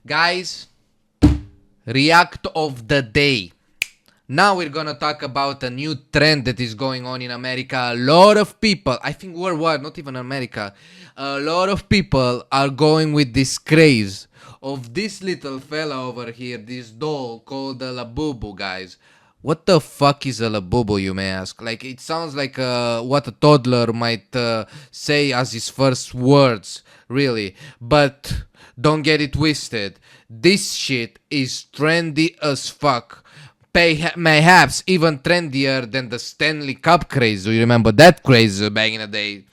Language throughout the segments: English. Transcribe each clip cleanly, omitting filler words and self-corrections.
Guys, react of the day. Now we're gonna talk about a new trend that is going on in America. A lot of people, I think worldwide, not even America, a lot of people are going with this craze of this little fella over here, this doll called the Labubu, guys. What the fuck is a Labubu, you may ask? Like, it sounds like what a toddler might say as his first words, really. But don't get it twisted. This shit is trendy as fuck. Mayhaps even trendier than the Stanley Cup craze. Do you remember that craze back in the day?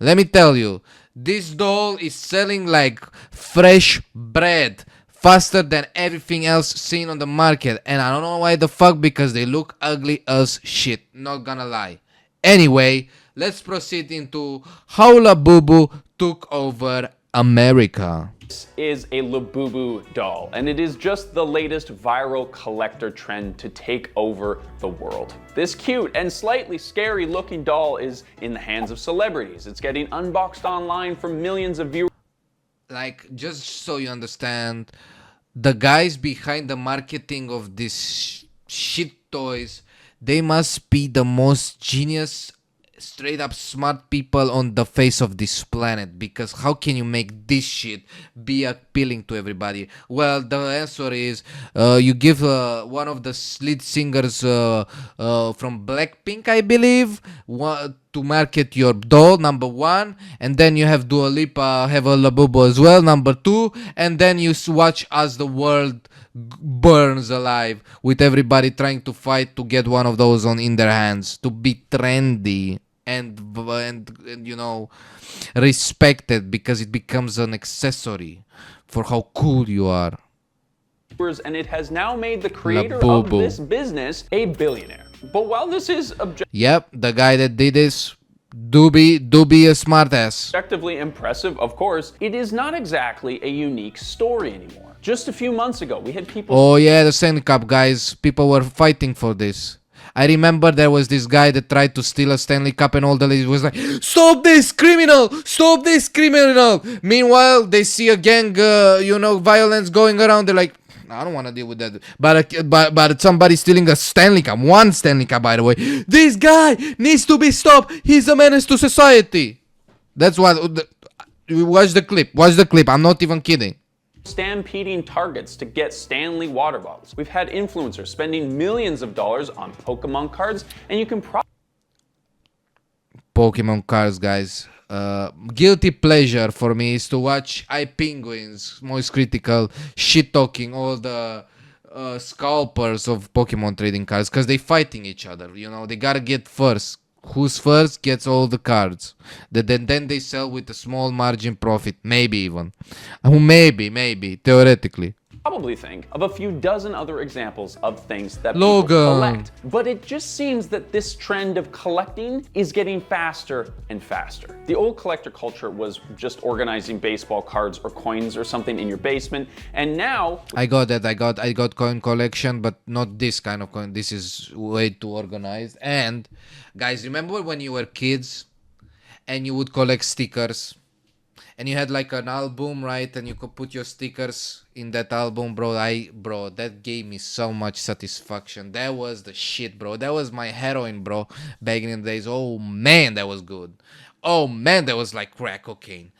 Let me tell you, this doll is selling like fresh bread faster than everything else seen on the market. And I don't know why the fuck, because they look ugly as shit. Not gonna lie. Anyway, let's proceed into how Labubu took over America. This is a Labubu doll, and it is just the latest viral collector trend to take over the world. This cute and slightly scary looking doll is in the hands of celebrities. It's getting unboxed online for millions of viewers. Like, just so you understand, the guys behind the marketing of these shit toys, they must be the most genius, straight up smart people on the face of this planet, because how can you make this shit be appealing to everybody? Well, the answer is you give one of the lead singers from Blackpink, I believe, to market your doll, number one, and then you have Dua Lipa have a Labubu as well, number two, and then you watch as the world burns alive with everybody trying to fight to get one of those in their hands, to be trendy and you know, respected, because it becomes an accessory for how cool you are. And it has now made the creator Labubu of this business a billionaire. But while this is Yep, the guy that did this do be a smartass. objectively impressive, of course, it is not exactly a unique story anymore. Just a few months ago, we had people Oh yeah, the Stanley Cup, guys. People were fighting for this. I remember there was this guy that tried to steal a Stanley Cup, and all the ladies was like, "Stop this criminal! Stop this criminal!" Meanwhile, they see a gang, violence going around. They're like, "I don't want to deal with that." But somebody stealing a Stanley Cup, one Stanley Cup, by the way. This guy needs to be stopped. He's a menace to society. That's what. Watch the clip. Watch the clip. I'm not even kidding. stampeding targets to get Stanley water bottles. We've had influencers spending millions of dollars on Pokemon cards, and you can Pokemon cards, guys. Guilty pleasure for me is to watch iPenguins, most critical, shit talking all the scalpers of Pokemon trading cards, because they fighting each other. You know, they gotta get first. Who's first gets all the cards. Then they sell with a small margin profit, maybe even. Maybe, theoretically. probably think of a few dozen other examples of things that Logan. people collect. But it just seems that this trend of collecting is getting faster and faster. The old collector culture was just organizing baseball cards or coins or something in your basement, and now I got that. I got coin collection, but not this kind of coin. This is way too organized. And guys, remember when you were kids and you would collect stickers? And you had like an album, right? And you could put your stickers in that album, bro. That gave me so much satisfaction. That was the shit, bro. That was my heroin, bro. Back in the days. Oh man, that was good. Oh man, that was like crack cocaine.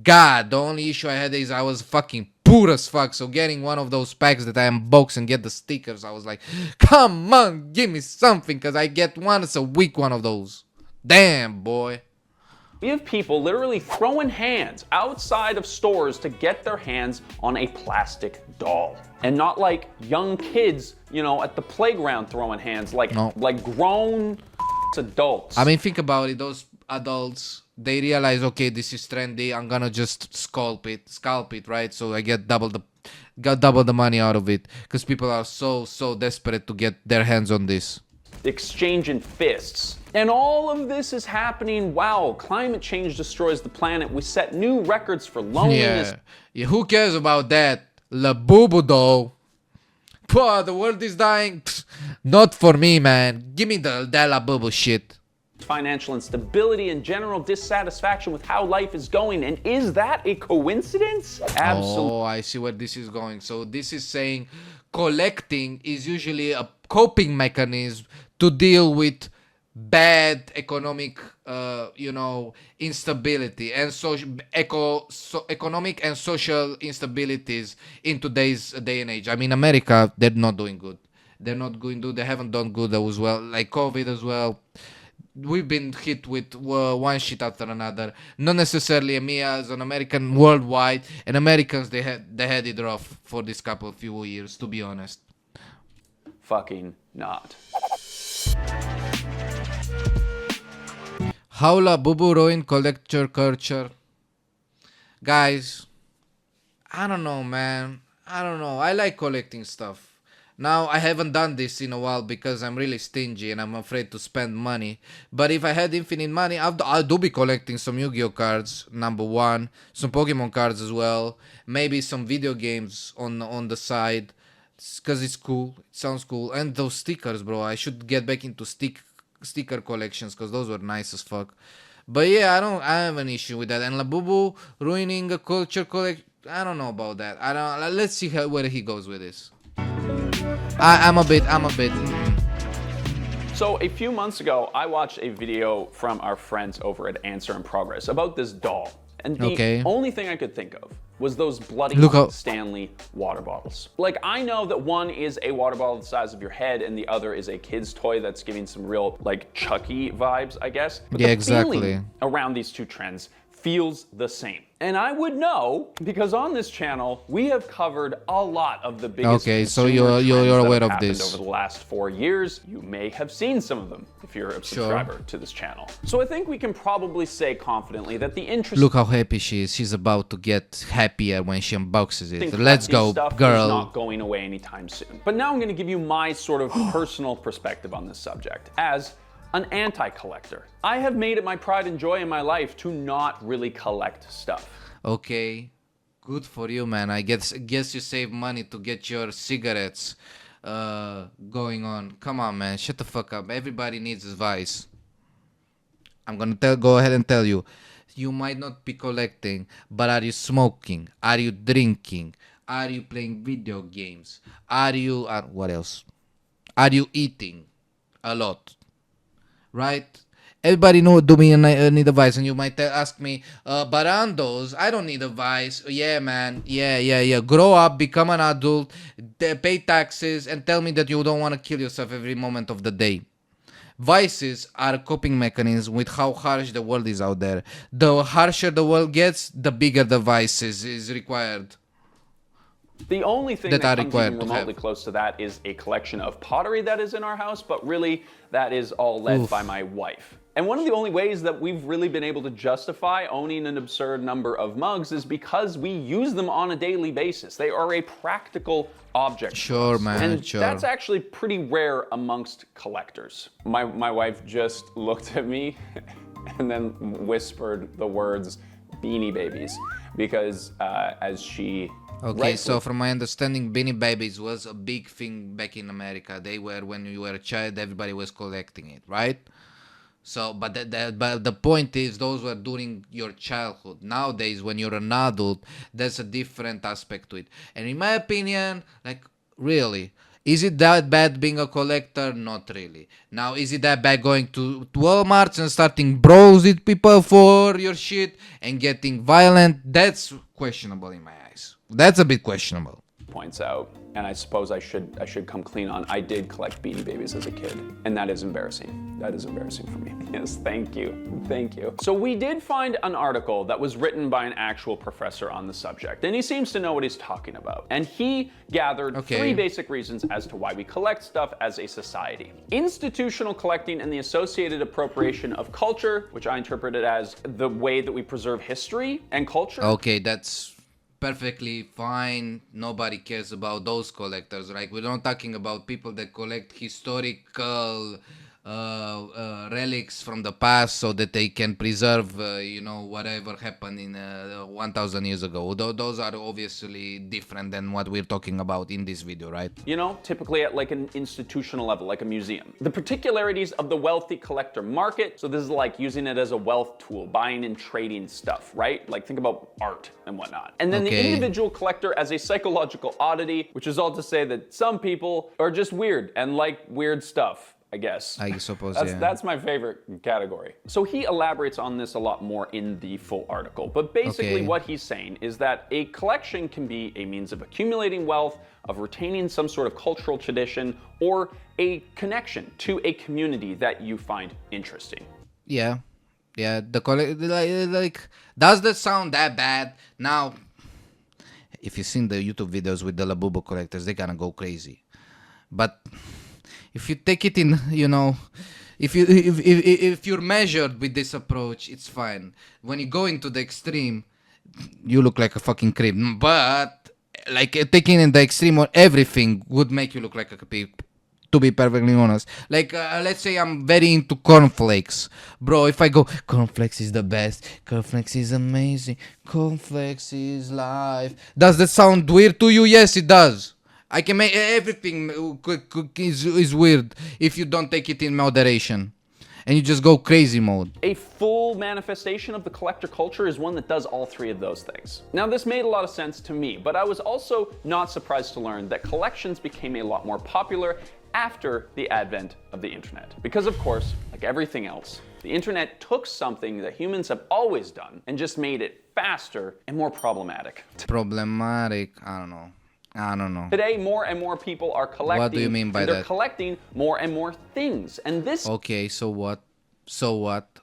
God, the only issue I had is I was fucking poor as fuck. So getting one of those packs that I unbox and get the stickers, I was like, come on, give me something, because I get once a week one of those. Damn, boy. we have people literally throwing hands outside of stores to get their hands on a plastic doll. And not like young kids, you know, at the playground throwing hands, like grown adults. I mean, think about it. Those adults, they realize, okay, this is trendy. I'm gonna just scalp it, right? So I got double the money out of it, because people are so desperate to get their hands on this. Exchanging fists. And all of this is happening while climate change destroys the planet. We set new records for loneliness. Yeah, who cares about that? Labubu though. The world is dying. Pfft, not for me, man. Give me that Labubu shit. financial instability and general dissatisfaction with how life is going. And is that a coincidence? Absolutely. Oh, I see where this is going. So this is saying collecting is usually a coping mechanism to deal with bad economic, instability and economic and social instabilities in today's day and age. I mean, America, they're not doing good. They're not going to. They haven't done good as well. Like COVID as well. We've been hit with one shit after another. Not necessarily me as an American, worldwide, and Americans they had it rough for this few years, to be honest. Fucking not. How Labubu ruined collector culture. Guys, I don't know, man. I don't know. I like collecting stuff. Now, I haven't done this in a while because I'm really stingy and I'm afraid to spend money. But if I had infinite money, I'll do be collecting some Yu-Gi-Oh cards, number one. Some Pokemon cards as well. Maybe some video games on the side. Because it's cool. It sounds cool. And those stickers, bro. I should get back into sticker collections because those were nice as fuck. But yeah, I have an issue with that. And Labubu ruining a culture collection. I don't know about that. Let's see where he goes with this. I'm a bit. So a few months ago, I watched a video from our friends over at Answer in Progress about this doll. And the only thing I could think of was those bloody Stanley water bottles. Like, I know that one is a water bottle the size of your head and the other is a kid's toy that's giving some real, like, Chucky vibes, I guess. But yeah, the exactly. feeling around these two trends feels the same. And I would know because on this channel we have covered a lot of the biggest so you're aware of this over the last 4 years. You may have seen some of them if you're a subscriber to this channel. So I think we can probably say confidently that the interest. Look how happy she is. She's about to get happier when she unboxes it. Let's go, girl. Is not going away anytime soon. But now I'm going to give you my sort of personal perspective on this subject as an anti-collector. I have made it my pride and joy in my life to not really collect stuff. Okay, good for you, man. I guess you save money to get your cigarettes going on. Come on, man. Shut the fuck up. Everybody needs advice. I'm gonna go ahead and tell you. You might not be collecting, but are you smoking? Are you drinking? Are you playing video games? Are you what else? Are you eating a lot? Right? Everybody need advice, and you might ask me, but Andoz, I don't need advice. Yeah, man. Yeah. Grow up, become an adult, pay taxes, and tell me that you don't want to kill yourself every moment of the day. Vices are a coping mechanism with how harsh the world is out there. The harsher the world gets, the bigger the vices is required. The only thing that comes even remotely close to that is a collection of pottery that is in our house, but really that is all led by my wife. And one of the only ways that we've really been able to justify owning an absurd number of mugs is because we use them on a daily basis. They are a practical object. Sure, man. And that's actually pretty rare amongst collectors. My wife just looked at me and then whispered the words Beanie Babies because as she... Okay, so from my understanding, Beanie Babies was a big thing back in America. They were, when you were a child, everybody was collecting it, right? So, but the point is, those were during your childhood. Nowadays, when you're an adult, there's a different aspect to it. And in my opinion, like, really, is it that bad being a collector? Not really. Now, is it that bad going to Walmart and starting bros with people for your shit and getting violent? That's questionable in my eyes. That's a bit questionable. Points out, and I suppose I should come clean on, I did collect Beanie Babies as a kid, and that is embarrassing. That is embarrassing for me. Yes, thank you. So we did find an article that was written by an actual professor on the subject, and he seems to know what he's talking about. And he gathered 3 basic reasons as to why we collect stuff as a society. Institutional collecting and the associated appropriation of culture, which I interpreted as the way that we preserve history and culture. Okay, that's perfectly fine. Nobody cares about those collectors. Like, we're not talking about people that collect historical relics from the past so that they can preserve, whatever happened in 1,000 years ago. Those are obviously different than what we're talking about in this video, right? Typically at like an institutional level, like a museum. The particularities of the wealthy collector market. So this is like using it as a wealth tool, buying and trading stuff, right? Like think about art and whatnot. And then the individual collector as a psychological oddity, which is all to say that some people are just weird and like weird stuff. I guess. I suppose, that's my favorite category. So he elaborates on this a lot more in the full article. But basically what he's saying is that a collection can be a means of accumulating wealth, of retaining some sort of cultural tradition, or a connection to a community that you find interesting. Yeah. Like, does that sound that bad? Now, if you've seen the YouTube videos with the Labubu collectors, they're gonna go crazy. But if you take it in, if you're measured with this approach, it's fine. When you go into the extreme, you look like a fucking creep. But like taking in the extreme on everything would make you look like a creep. To be perfectly honest, like let's say I'm very into cornflakes, bro. If I go, cornflakes is the best, cornflakes is amazing, cornflakes is life. Does that sound weird to you? Yes, it does. I can make everything is weird if you don't take it in moderation and you just go crazy mode. A full manifestation of the collector culture is one that does all three of those things. Now, this made a lot of sense to me, but I was also not surprised to learn that collections became a lot more popular after the advent of the internet. Because of course, like everything else, the internet took something that humans have always done and just made it faster and more problematic. Problematic? I don't know. Today, more and more people are collecting. What do you mean by they're that? Collecting more and more things. And this Okay, so what?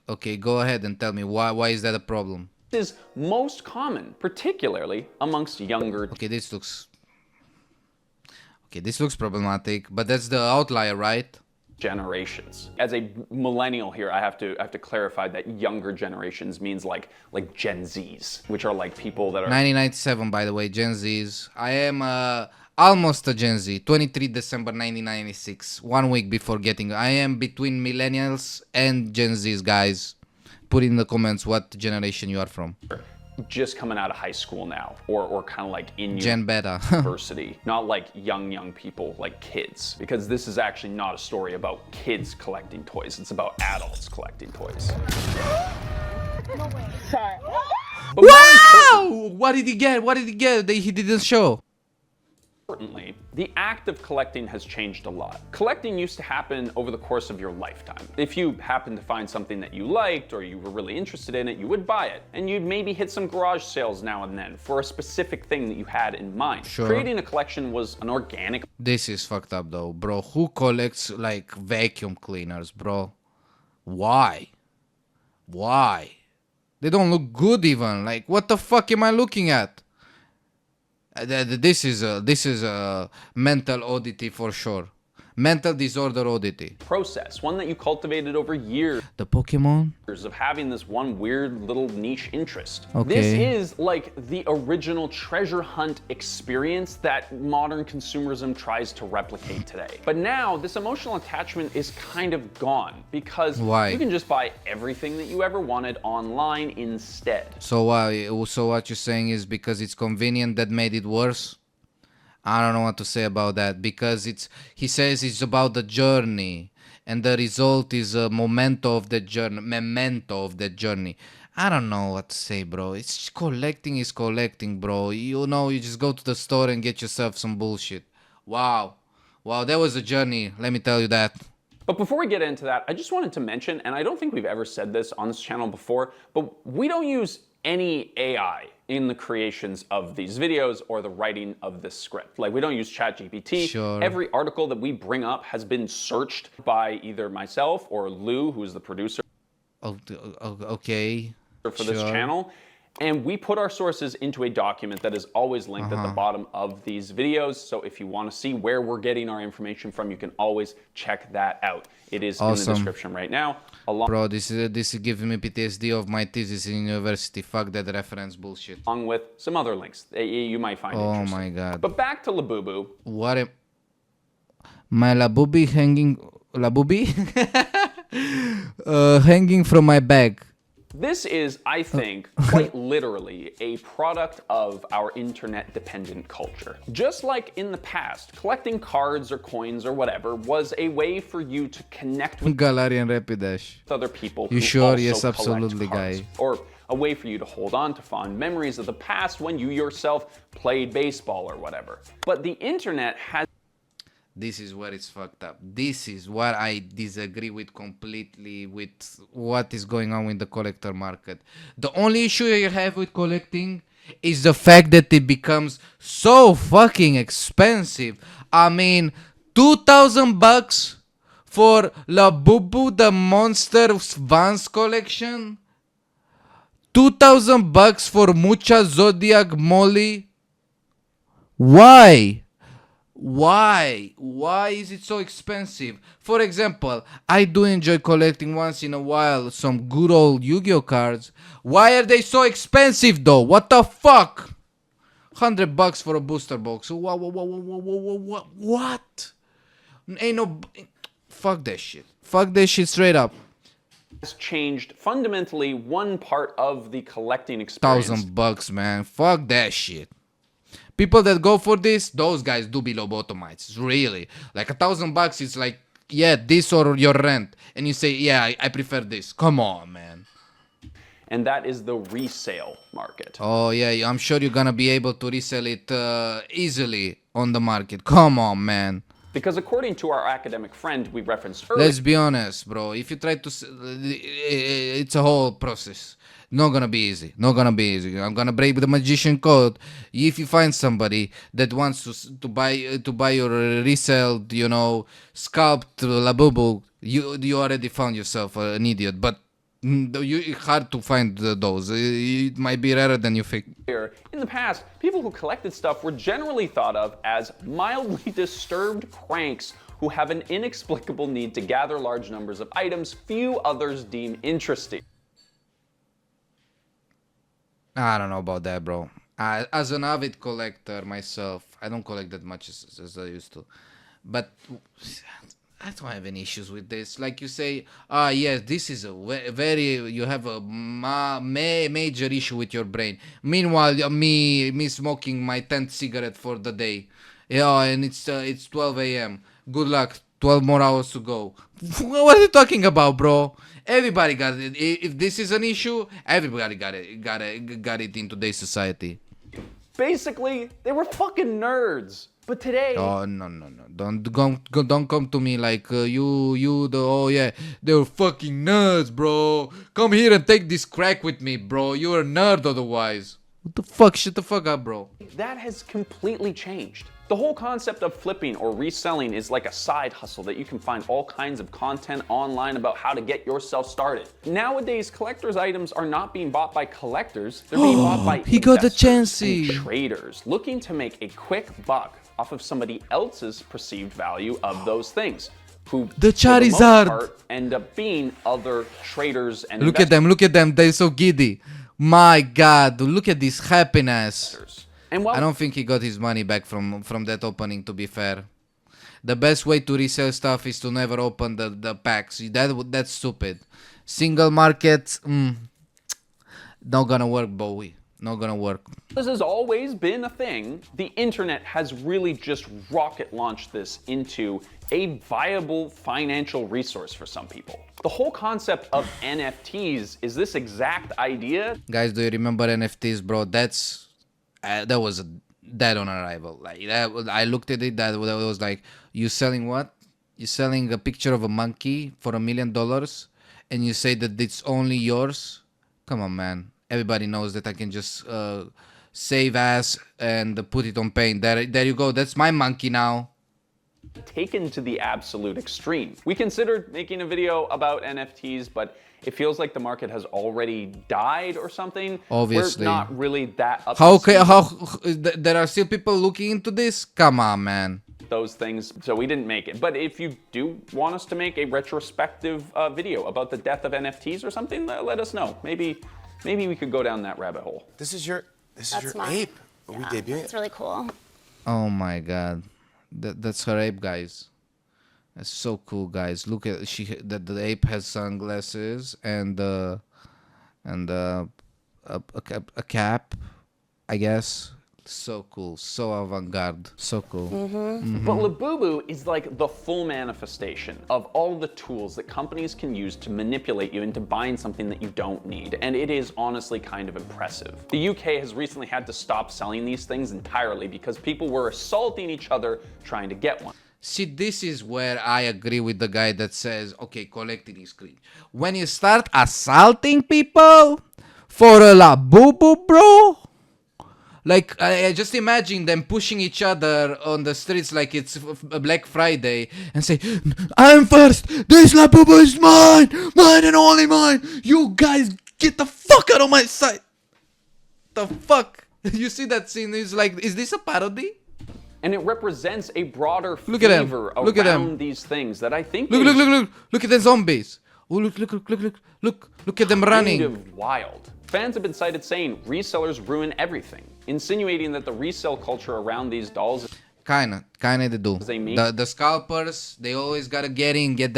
Okay, go ahead and tell me why is that a problem? is most common, particularly amongst younger Okay, this looks problematic, but that's the outlier, right? generations. As a millennial here, I have to clarify that younger generations means like Gen Zs, which are like people that are 1997, by the way, Gen Zs. I am almost a Gen Z. 23 December 1996, 1 week before getting. I am between millennials and Gen Zs, guys. Put in the comments what generation you are from. just coming out of high school now, or kind of like in Gen Beta. university. Not like young people, like kids. Because this is actually not a story about kids collecting toys. It's about adults collecting toys. No way. Sorry. Wow! What did he get? What did he get? He didn't show. Importantly, the act of collecting has changed a lot. Collecting used to happen over the course of your lifetime. If you happened to find something that you liked or you were really interested in it, you would buy it. And you'd maybe hit some garage sales now and then for a specific thing that you had in mind. Sure. Creating a collection was an organic This is fucked up though, bro. Who collects like vacuum cleaners, bro? Why? Why? They don't look good even. Like, what the fuck am I looking at? This is a mental oddity for sure. Mental disorder oddity. process, one that you cultivated over years The Pokemon? of having this one weird little niche interest. Okay. This is like the original treasure hunt experience that modern consumerism tries to replicate today. But now this emotional attachment is kind of gone because Why? you can just buy everything that you ever wanted online instead. So why? So what you're saying is because it's convenient that made it worse? I don't know what to say about that because he says it's about the journey and the result is a memento of the journey. I don't know what to say, bro. It's collecting is collecting, bro. You know, you just go to the store and get yourself some bullshit. Wow, that was a journey. Let me tell you that. But before we get into that, I just wanted to mention, and I don't think we've ever said this on this channel before, but we don't use any AI in the creations of these videos or the writing of this script. Like, we don't use ChatGPT. Sure. Every article that we bring up has been searched by either myself or Lou, who's the producer Okay. for this Sure. channel. And we put our sources into a document that is always linked at the bottom of these videos. So if you want to see where we're getting our information from, you can always check that out. It is in the Awesome. description right now. Along Bro, this is giving me PTSD of my thesis in university. Fuck that reference bullshit. with some other links that you might find Oh interesting. my god. But back to Labubu. What am... My Labubu hanging... Labubu? Hanging from my bag. This is, I think, quite literally a product of our internet-dependent culture. Just like in the past, collecting cards or coins or whatever was a way for you to connect with Galarian Rapidash. other people You who sure? also Yes, collect absolutely, cards. guy. Or a way for you to hold on to fond memories of the past when you yourself played baseball or whatever. But the internet has This is where it's fucked up. This is what I disagree with completely with what is going on with the collector market. The only issue you have with collecting is the fact that it becomes so fucking expensive. I mean, $2,000 for Labubu the Monster Vans collection? $2,000 for Mucha Zodiac Molly? Why? Why is it so expensive? For example, I do enjoy collecting once in a while some good old Yu-Gi-Oh cards. Why are they so expensive though? What the fuck? $100 for a booster box. What? Ain't no. Fuck that shit. Fuck that shit straight up. changed fundamentally one part of the collecting experience. $1,000, man. Fuck that shit. People that go for this, those guys do be lobotomites. Really. Like $1,000 is like, yeah, this or your rent. And you say, yeah, I prefer this. Come on, man. And that is the resale market. Oh, yeah, I'm sure you're gonna be able to resell it easily on the market. Come on, man. Because according to our academic friend we referenced earlier, Let's be honest, bro. If you try to... it's a whole process. Not gonna be easy. Not gonna be easy. I'm gonna break the magician code. If you find somebody that wants to buy your reselled, you know, sculpt Labubu, you already found yourself an idiot. But it's hard to find those. It might be rarer than you think. in the past, people who collected stuff were generally thought of as mildly disturbed cranks who have an inexplicable need to gather large numbers of items few others deem interesting. I don't know about that, bro. As an avid collector myself, I don't collect that much as I used to. But I don't have any issues with this. Like you say, yes, this is a very, you have a major issue with your brain. Meanwhile, me smoking my 10th cigarette for the day. Yeah, and it's 12 a.m. Good luck. 12 more hours to go. What are you talking about, bro? Everybody got it. If this is an issue, everybody got it in today's society. Basically, they were fucking nerds. But today... Oh, no. Don't come to me like oh yeah, they were fucking nerds, bro. Come here and take this crack with me, bro. You're a nerd otherwise. What the fuck? Shut the fuck up, bro. That has completely changed. The whole concept of flipping or reselling is like a side hustle that you can find all kinds of content online about how to get yourself started. Nowadays, collectors' items are not being bought by collectors, they're being bought by He got the investors chancey. and traders looking to make a quick buck off of somebody else's perceived value of those things, who The for the most Charizard. part, end up being other traders and Look at them. They're so giddy. My God, look at this happiness. investors. And while I don't think he got his money back from that opening, to be fair. The best way to resell stuff is to never open the packs. That's stupid. Single market, not gonna work, Bowie. Not gonna work. this has always been a thing, the internet has really just rocket launched this into a viable financial resource for some people. The whole concept of NFTs is this exact idea. Guys, do you remember NFTs, bro? That was dead on arrival. Like I looked at it. That was like, you selling what? You selling a picture of a monkey for $1 million, and you say that it's only yours? Come on, man. Everybody knows that I can just save ass and put it on paint. There you go. That's my monkey now. Taken to the absolute extreme. We considered making a video about NFTs, but it feels like the market has already died or something. Obviously. We're not really that up How to speed there are still people looking into this? Come on, man. with those things, so we didn't make it. But if you do want us to make a retrospective video about the death of NFTs or something, let us know. Maybe we could go down that rabbit hole. This is your mine. ape. Are we debuting It's it? really cool. Oh my God. That's her ape, guys. That's so cool, guys. Look at the ape has sunglasses and a cap, I guess. So cool, so avant-garde, so cool. But Labubu is like the full manifestation of all the tools that companies can use to manipulate you into buying something that you don't need, and it is honestly kind of impressive. The UK has recently had to stop selling these things entirely because people were assaulting each other trying to get one. See, this is where I agree with the guy that says, okay, collecting is cringe. When you start assaulting people for a Labubu, bro, like, I just imagine them pushing each other on the streets like it's Black Friday and say, I'm first, this Labubu is mine, mine and only mine, you guys get the fuck out of my sight. The fuck? You see that scene? It's like, is this a parody? And it represents a broader Look at them. flavor Look at them. around these things that I think Look, is look, look, look, look at the zombies. Oh, look at them running. kind of wild. Fans have been cited saying resellers ruin everything, insinuating that the resale culture around these dolls Kinda they do. They mean- The scalpers, they always gotta get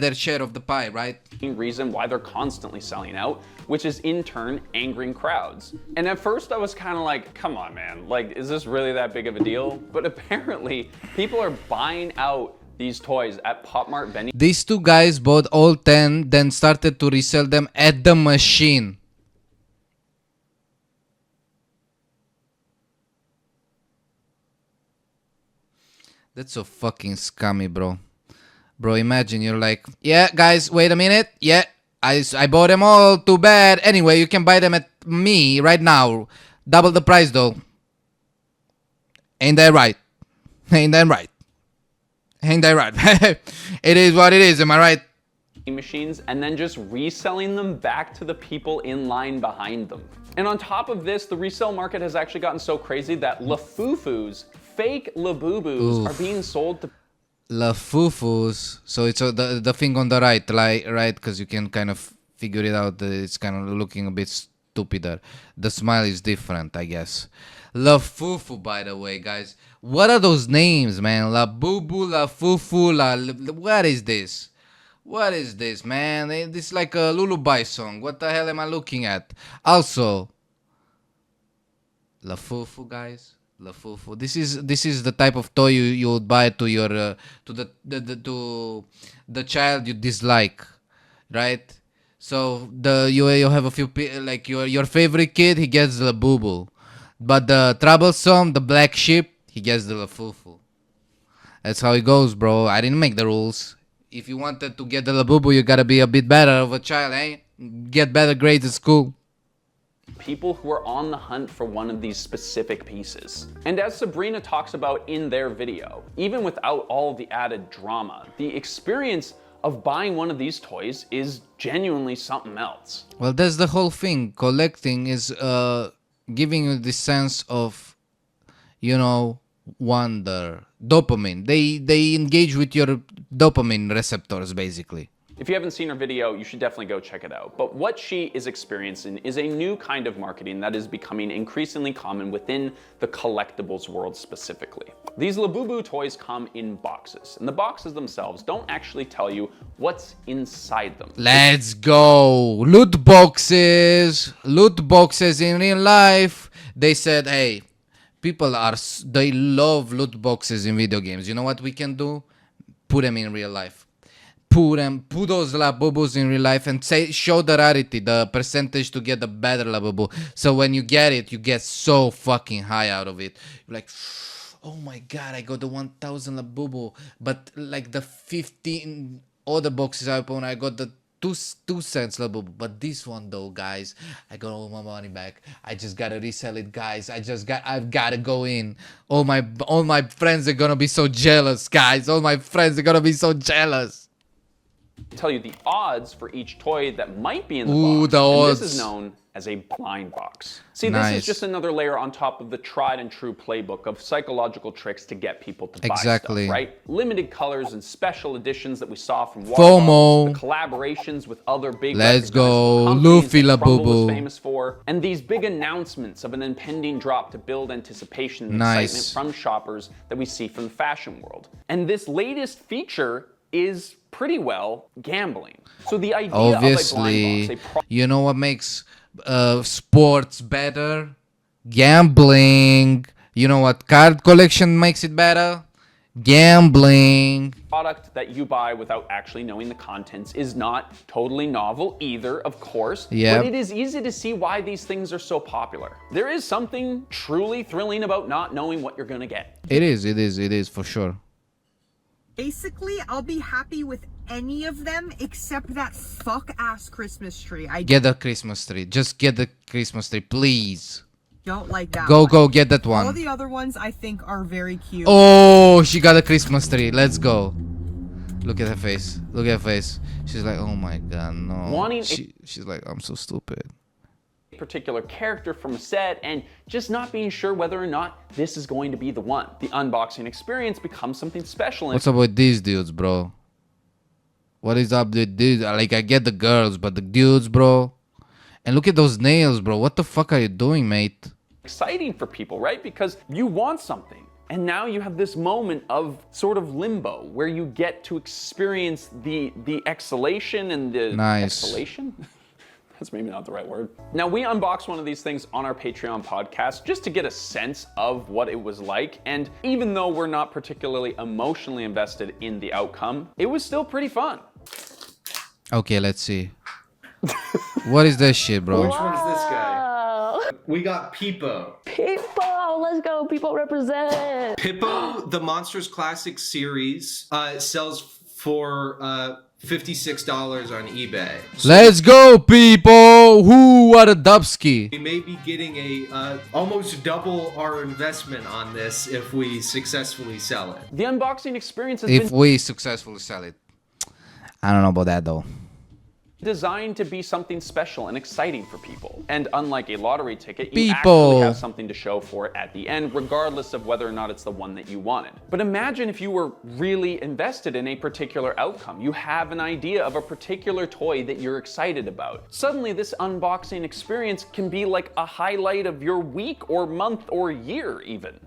their share of the pie, right? reason why they're constantly selling out, which is in turn angering crowds. And at first I was kind of like, come on man, like is this really that big of a deal? But apparently people are buying out these toys at Pop Mart vending These two guys bought all 10, then started to resell them at the machine. That's so fucking scummy, bro. Bro, imagine you're like, yeah, guys, wait a minute. Yeah, I bought them all. Too bad. Anyway, you can buy them at me right now. Double the price, though. Ain't that right? Ain't that right? Ain't that right? It is what it is, am I right? machines and then just reselling them back to the people in line behind them. And on top of this, the resale market has actually gotten so crazy that Lafufus, fake Labubus, are being sold to Lafufus. So it's the thing on the right, right? Because you can kind of figure it out. It's kind of looking a bit stupider. The smile is different, I guess. Lafufu, by the way, guys. What are those names, man? Labubu, Lafufu, what is this? What is this, man? This is like a lullaby song. What the hell am I looking at? Also, Lafufu, guys. Lafufu. This is the type of toy you would buy to your to the child you dislike, right? So you have a few like your favorite kid, he gets the Labubu, but the troublesome, the black sheep, he gets the Lafufu. That's how it goes, bro. I didn't make the rules. If you wanted to get the Labubu, you gotta be a bit better of a child, eh? Get better grades at school. people who are on the hunt for one of these specific pieces. And as Sabrina talks about in their video, even without all the added drama, the experience of buying one of these toys is genuinely something else. Well, that's the whole thing. Collecting is giving you this sense of, you know, wonder, dopamine. They engage with your dopamine receptors, basically. If you haven't seen her video, you should definitely go check it out. But what she is experiencing is a new kind of marketing that is becoming increasingly common within the collectibles world specifically. These Labubu toys come in boxes, and the boxes themselves don't actually tell you what's inside them. Let's go. Loot boxes. Loot boxes in real life. They said, hey, they love loot boxes in video games. You know what we can do? Put them in real life. Put those Labubus in real life and show the rarity, the percentage to get the better Labubu. So when you get it, you get so fucking high out of it. You're like, oh my god, I got the 1000 Labubu, but like the 15 other boxes I opened, I got the 2 cents Labubu. But this one though, guys, I got all my money back. I just gotta resell it, guys. I've gotta go in. All my friends are gonna be so jealous, guys. All my friends are gonna be so jealous. Tell you the odds for each toy that might be in the Ooh, box. the And odds. this is known as a blind box. See, Nice. this is just another layer on top of the tried and true playbook of psychological tricks to get people to buy Exactly. stuff, right? Limited colors and special editions that we saw from FOMO. the collaborations with other big Let's recognized go. companies Luffy that Crumble Labubu. is famous for, and these big announcements of an impending drop to build anticipation and Nice. excitement from shoppers that we see from the fashion world. And this latest feature is pretty well gambling. So the idea of a blind Obviously, box, you know what makes sports better? Gambling. You know what card collection makes it better? Gambling. product that you buy without actually knowing the contents is not totally novel either, of course. Yeah. But it is easy to see why these things are so popular. There is something truly thrilling about not knowing what you're gonna get. It is for sure. Basically, I'll be happy with any of them except that fuck-ass Christmas tree. I Get the Christmas tree. Just get the Christmas tree, please. don't like that Go, one. go, get that All one. the other ones I think are very cute. Oh, she got a Christmas tree. Let's go. Look at her face. Look at her face. She's like, oh my god, no. She's like, I'm so stupid. Particular character from a set and just not being sure whether or not this is going to be the one. The unboxing experience becomes something special. What's up with these dudes, bro? What is up with dudes? Like, I get the girls, but the dudes, bro. And look at those nails, bro. What the fuck are you doing, mate? Exciting for people, right? Because you want something. And now you have this moment of sort of limbo where you get to experience the exhalation and the Nice. exhalation. That's maybe not the right word. Now, we unboxed one of these things on our Patreon podcast just to get a sense of what it was like. And even though we're not particularly emotionally invested in the outcome, it was still pretty fun. Okay, let's see. What is this shit, bro? Which one's this guy? Oh, We got Peepo. people, let's go. People represent. Pippo, the Monsters Classic series, sells for $56 on eBay. So Let's go, people! Who are the Dubsky? we may be getting a almost double our investment on this if we successfully sell it. The unboxing experience has If been we successfully sell it. I don't know about that, though. designed to be something special and exciting for people. And unlike a lottery ticket, you People. actually have something to show for it at the end, regardless of whether or not it's the one that you wanted. But imagine if you were really invested in a particular outcome. You have an idea of a particular toy that you're excited about. Suddenly, this unboxing experience can be like a highlight of your week or month or year even.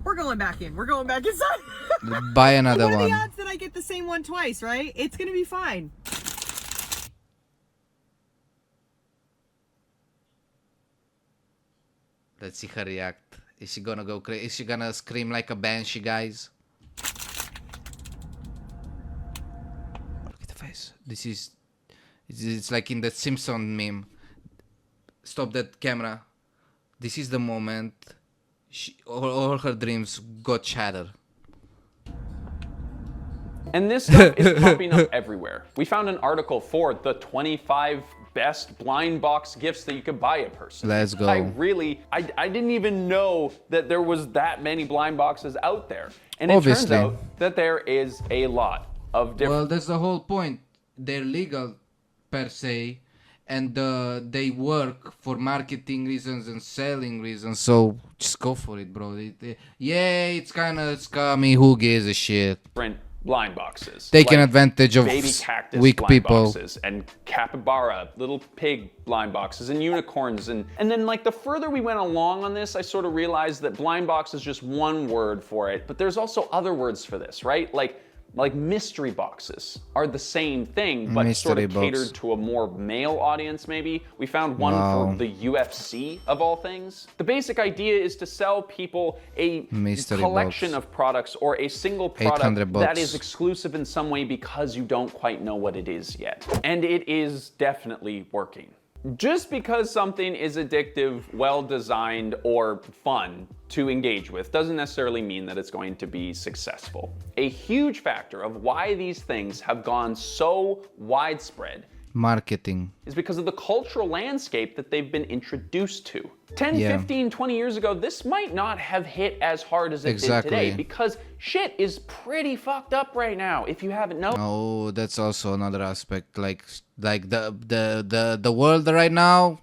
We're going back in. We're going back inside. Buy another What are one. the odds that I get the same one twice, right? It's gonna be fine. Let's see her react. Is she gonna go crazy? Is she gonna scream like a banshee, guys? Look at the face. This is... It's like in the Simpson meme. Stop that camera. This is the moment all her dreams got shattered. And this stuff is popping up everywhere. We found an article for the 25 best blind box gifts that you could buy a person. Let's go. I didn't even know that there was that many blind boxes out there. And it Obviously. turns out that there is a lot of different... Well, that's the whole point. They're legal per se, and they work for marketing reasons and selling reasons. So just go for it, bro. Yeah, it's kind of scummy. Who gives a shit? different blind boxes. Taking like advantage of baby cactus weak blind people. boxes and capybara, little pig blind boxes and unicorns. And then like the further we went along on this, I sort of realized that blind box is just one word for it, but there's also other words for this, right? Like mystery boxes are the same thing, but sort Mystery of box. catered to a more male audience maybe. We found one Wow. for the UFC of all things. The basic idea is to sell people a Mystery collection box. of products or a single product 800 that bucks. is exclusive in some way because you don't quite know what it is yet. And it is definitely working. Just because something is addictive, well-designed, or fun to engage with doesn't necessarily mean that it's going to be successful. A huge factor of why these things have gone so widespread Marketing. is because of the cultural landscape that they've been introduced to. 10, Yeah. 15, 20 years ago, this might not have hit as hard as it Exactly. did today because shit is pretty fucked up right now if you haven't noticed. Oh, that's also another aspect. Like the world right now.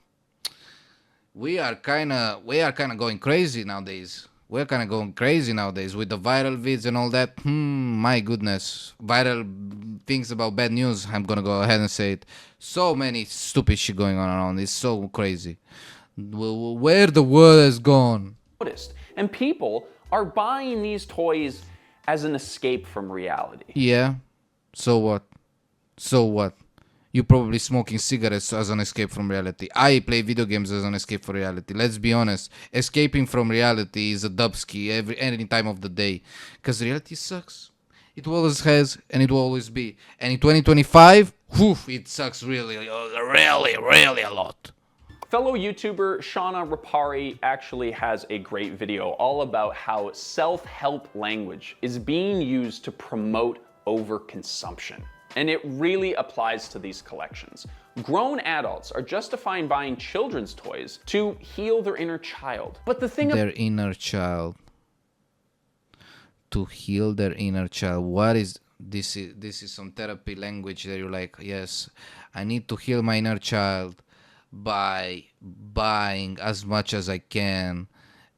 We are kind of going crazy nowadays. We're kind of going crazy nowadays with the viral vids and all that. My goodness. Viral things about bad news. I'm gonna go ahead and say it. So many stupid shit going on around. It's so crazy. Where the world has gone. And people are buying these toys as an escape from reality. Yeah. So what? So what? You probably smoking cigarettes as an escape from reality. I play video games as an escape from reality. Let's be honest. Escaping from reality is a dubski any time of the day. Because reality sucks. It always has and it will always be. And in 2025, whew, it sucks really, really a lot. Fellow YouTuber Shauna Rapari actually has a great video all about how self-help language is being used to promote overconsumption. And it really applies to these collections. Grown adults are justifying buying children's toys to heal their inner child. But the thing Their inner child. To heal their inner child. What is this? This is some therapy language that you're like, yes, I need to heal my inner child by buying as much as I can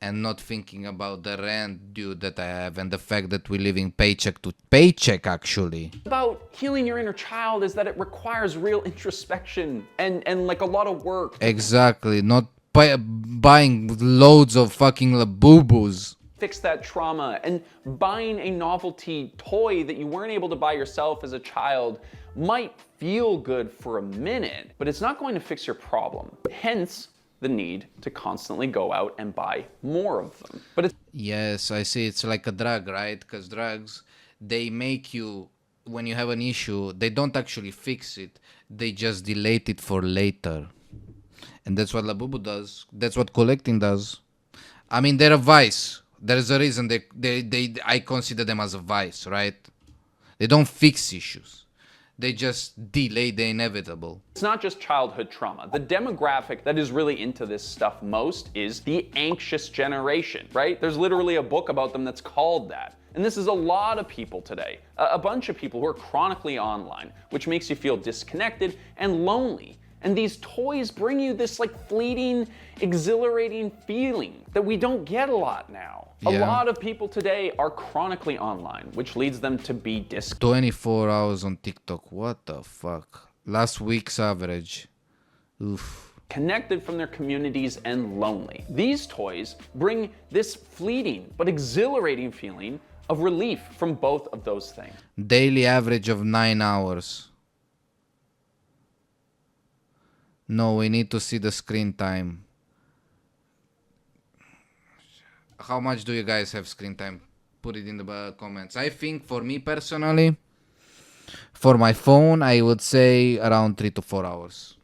and not thinking about the rent due that I have and the fact that we're living paycheck to paycheck actually. about healing your inner child is that it requires real introspection and like a lot of work. Exactly, not buying loads of fucking Labubus. Fix that trauma, and buying a novelty toy that you weren't able to buy yourself as a child might feel good for a minute, but it's not going to fix your problem. Hence, the need to constantly go out and buy more of them. But it's Yes, I see. It's like a drug, right? Because drugs, they make you, when you have an issue, they don't actually fix it. They just delay it for later. And that's what Labubu does. That's what collecting does. I mean, they're a vice. There's a reason I consider them as a vice, right? They don't fix issues. They just delay the inevitable. It's not just childhood trauma. The demographic that is really into this stuff most is the anxious generation, right? There's literally a book about them that's called that. And this is a lot of people today, a bunch of people who are chronically online, which makes you feel disconnected and lonely. And these toys bring you this like fleeting, exhilarating feeling that we don't get a lot now. A Yeah. lot of people today are chronically online, which leads them to be 24 hours on TikTok. What the fuck? Last week's average. Oof. disconnected from their communities and lonely. These toys bring this fleeting but exhilarating feeling of relief from both of those things. Daily average of 9 hours. No, we need to see the screen time. How much do you guys have screen time? Put it in the comments. I think for me personally, for my phone, I would say around 3 to 4 hours.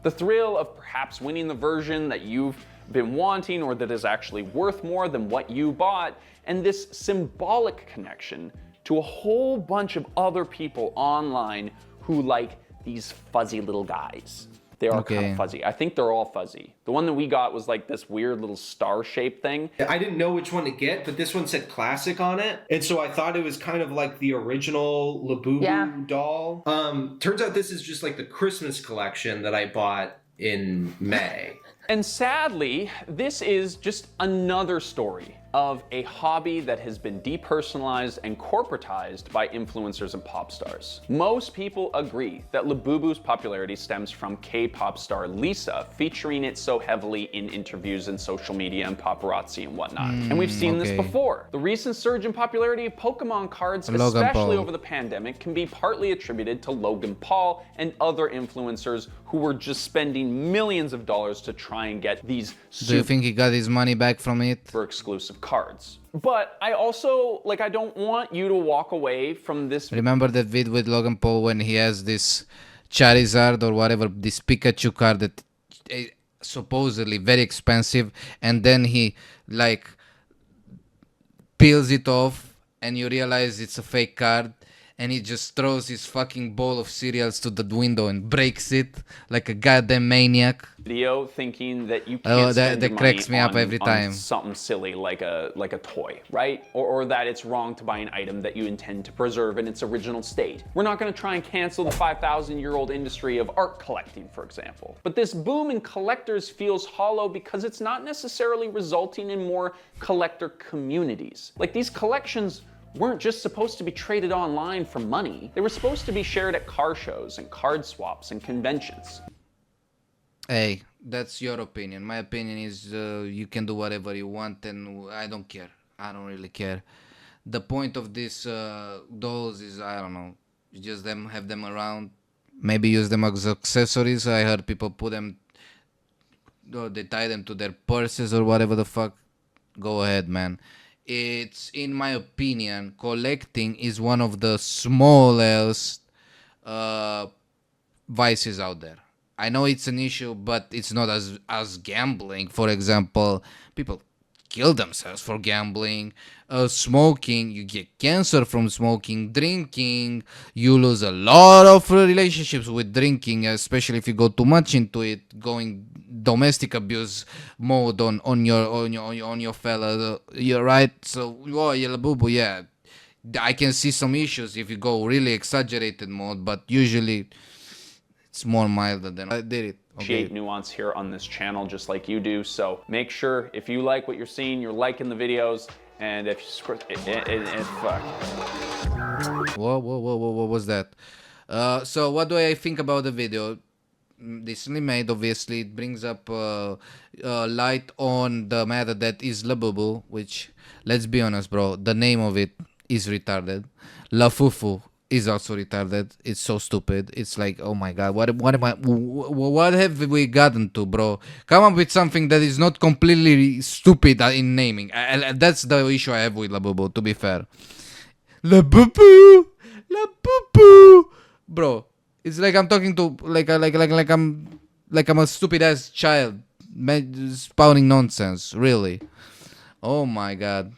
The thrill of perhaps winning the version that you've been wanting or that is actually worth more than what you bought, and this symbolic connection to a whole bunch of other people online who like these fuzzy little guys. They are kind Okay. of fuzzy. I think they're all fuzzy. The one that we got was like this weird little star-shaped thing. I didn't know which one to get, but this one said classic on it. And so I thought it was kind of like the original Labubu Yeah. doll. Turns out this is just like the Christmas collection that I bought in May. And sadly, this is just another story of a hobby that has been depersonalized and corporatized by influencers and pop stars. Most people agree that Labubu's popularity stems from K-pop star Lisa, featuring it so heavily in interviews and social media and paparazzi and whatnot. And we've seen this okay. before. The recent surge in popularity of Pokemon cards, Logan especially Paul. over the pandemic, can be partly attributed to Logan Paul and other influencers who were just spending millions of dollars to try and get these Do you think he got his money back from it? super exclusive cards. But I also, I don't want you to walk away from this Remember that vid with Logan Paul when he has this Charizard or whatever, this Pikachu card that supposedly very expensive, and then he like peels it off and you realize it's a fake card, and he just throws his fucking bowl of cereals to the window and breaks it like a goddamn maniac. video thinking that you Oh, can't that- spend that your cracks money me up on- every on time. something silly like a toy, right? Or that it's wrong to buy an item that you intend to preserve in its original state. We're not going to try and cancel the 5,000-year-old industry of art collecting, for example. But this boom in collectors feels hollow because it's not necessarily resulting in more collector communities. Like, these collections weren't just supposed to be traded online for money. They were supposed to be shared at car shows and card swaps and conventions. Hey, that's your opinion. My opinion is you can do whatever you want, and I don't care. I don't really care. The point of this dolls is, I don't know, You just have them around. Maybe use them as accessories. I heard people put them, or they tie them to their purses or whatever the fuck. Go ahead, man. It's, in my opinion, collecting is one of the smallest vices out there. I know it's an issue, but it's not as gambling. For example, people kill themselves for gambling. Smoking, you get cancer from smoking. Drinking, you lose a lot of relationships with drinking, especially if you go too much into it, going domestic abuse mode on your fella. You're right. So, oh, yeah, Labubu, yeah. I can see some issues if you go really exaggerated mode, but usually it's more milder than I did it. Appreciate nuance here on this channel just like you do. So make sure if you like what you're seeing, you're liking the videos, and if you fuck. Whoa, what was that? So what do I think about the video? Decently made, obviously. It brings up light on the matter that is Labubu, which, let's be honest, bro, the name of it is retarded. Lafufu is also retarded. It's so stupid. It's like, oh my god, what have we gotten to, bro? Come up with something that is not completely stupid in naming. That's the issue I have with Labubu, to be fair. Labubu, bro. It's like I'm talking to I'm a stupid ass child, spouting nonsense. Really. Oh my god.